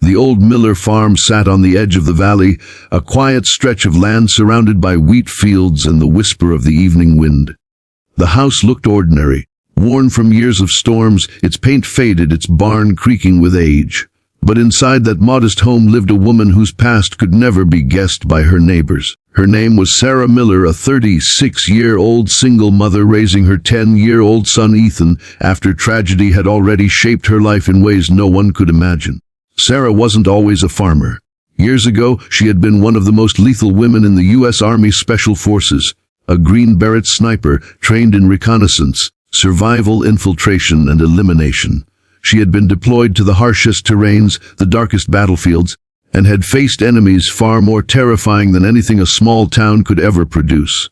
The old Miller farm sat on the edge of the valley, a quiet stretch of land surrounded by wheat fields and the whisper of the evening wind. The house looked ordinary, worn from years of storms, its paint faded, its barn creaking with age. But inside that modest home lived a woman whose past could never be guessed by her neighbors. Her name was Sarah Miller, a 36-year-old single mother raising her 10-year-old son Ethan after tragedy had already shaped her life in ways no one could imagine. Sarah wasn't always a farmer. Years ago, she had been one of the most lethal women in the U.S. Army Special Forces, a Green Beret sniper trained in reconnaissance, survival, infiltration, and elimination. She had been deployed to the harshest terrains, the darkest battlefields, and had faced enemies far more terrifying than anything a small town could ever produce.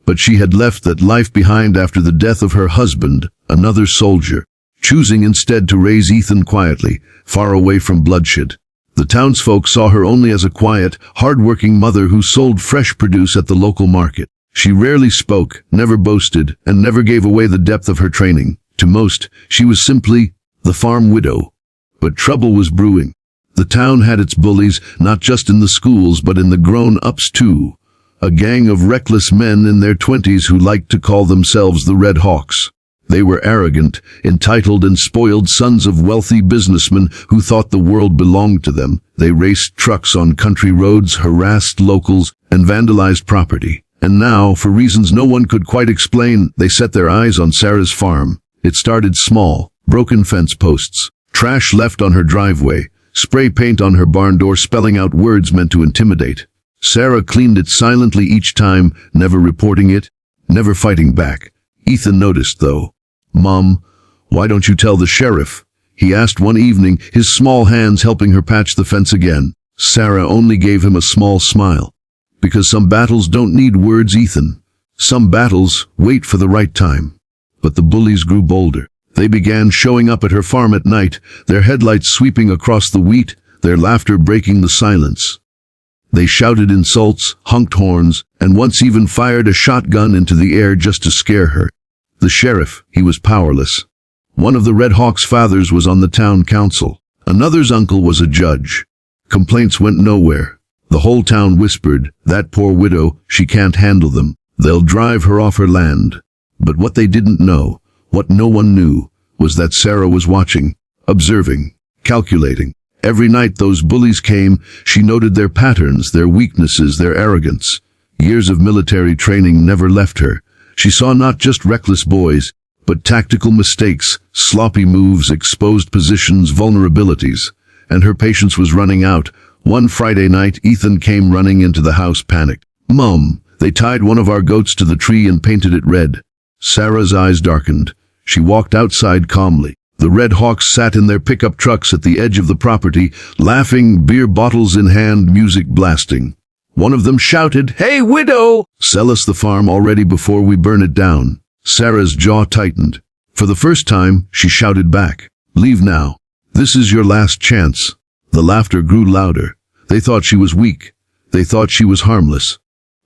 But she had left that life behind after the death of her husband, another soldier, choosing instead to raise Ethan quietly, far away from bloodshed. The townsfolk saw her only as a quiet, hard-working mother who sold fresh produce at the local market. She rarely spoke, never boasted, and never gave away the depth of her training. To most, she was simply the farm widow. But trouble was brewing. The town had its bullies, not just in the schools but in the grown-ups too. A gang of reckless men in their 20s who liked to call themselves the Red Hawks. They were arrogant, entitled, and spoiled sons of wealthy businessmen who thought the world belonged to them. They raced trucks on country roads, harassed locals, and vandalized property. And now, for reasons no one could quite explain, they set their eyes on Sarah's farm. It started small: broken fence posts, trash left on her driveway, spray paint on her barn door spelling out words meant to intimidate. Sarah cleaned it silently each time, never reporting it, never fighting back. Ethan noticed, though. "Mom, why don't you tell the sheriff?" he asked one evening, his small hands helping her patch the fence again. Sarah only gave him a small smile. "Because some battles don't need words, Ethan. Some battles wait for the right time." But the bullies grew bolder. They began showing up at her farm at night, their headlights sweeping across the wheat, their laughter breaking the silence. They shouted insults, honked horns, and once even fired a shotgun into the air just to scare her. The sheriff, he was powerless. One of the Red Hawks' fathers was on the town council. Another's uncle was a judge. Complaints went nowhere. The whole town whispered, "That poor widow, she can't handle them. They'll drive her off her land." But what they didn't know, what no one knew, was that Sarah was watching, observing, calculating. Every night those bullies came, she noted their patterns, their weaknesses, their arrogance. Years of military training never left her. She saw not just reckless boys, but tactical mistakes, sloppy moves, exposed positions, vulnerabilities. And her patience was running out. One Friday night, Ethan came running into the house panicked. "Mom, they tied one of our goats to the tree and painted it red." Sarah's eyes darkened. She walked outside calmly. The Red Hawks sat in their pickup trucks at the edge of the property, laughing, beer bottles in hand, music blasting. One of them shouted, "Hey, widow! Sell us the farm already before we burn it down." Sarah's jaw tightened. For the first time, she shouted back, "Leave now. This is your last chance." The laughter grew louder. They thought she was weak. They thought she was harmless.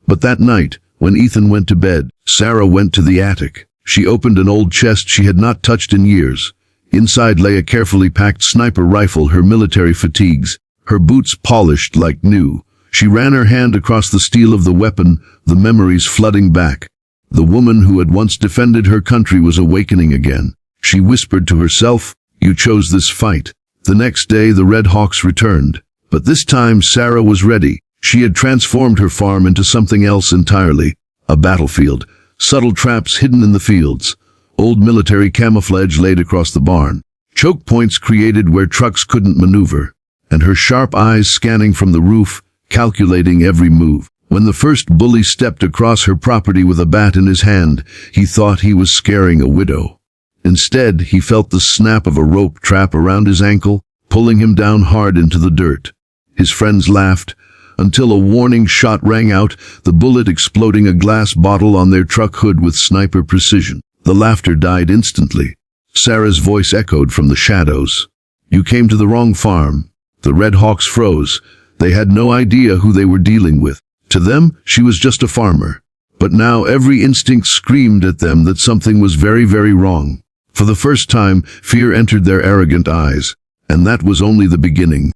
But that night, when Ethan went to bed, Sarah went to the attic. She opened an old chest she had not touched in years. Inside lay a carefully packed sniper rifle, her military fatigues, her boots polished like new. She ran her hand across the steel of the weapon, the memories flooding back. The woman who had once defended her country was awakening again. She whispered to herself, "You chose this fight." The next day the Red Hawks returned. But this time Sarah was ready. She had transformed her farm into something else entirely. A battlefield. Subtle traps hidden in the fields. Old military camouflage laid across the barn. Choke points created where trucks couldn't maneuver. And her sharp eyes scanning from the roof, calculating every move. When the first bully stepped across her property with a bat in his hand, he thought he was scaring a widow. Instead, he felt the snap of a rope trap around his ankle, pulling him down hard into the dirt. His friends laughed, until a warning shot rang out, the bullet exploding a glass bottle on their truck hood with sniper precision. The laughter died instantly. Sarah's voice echoed from the shadows. "You came to the wrong farm." The Red Hawks froze. They had no idea who they were dealing with. To them, she was just a farmer. But now every instinct screamed at them that something was very, very wrong. For the first time, fear entered their arrogant eyes. And that was only the beginning.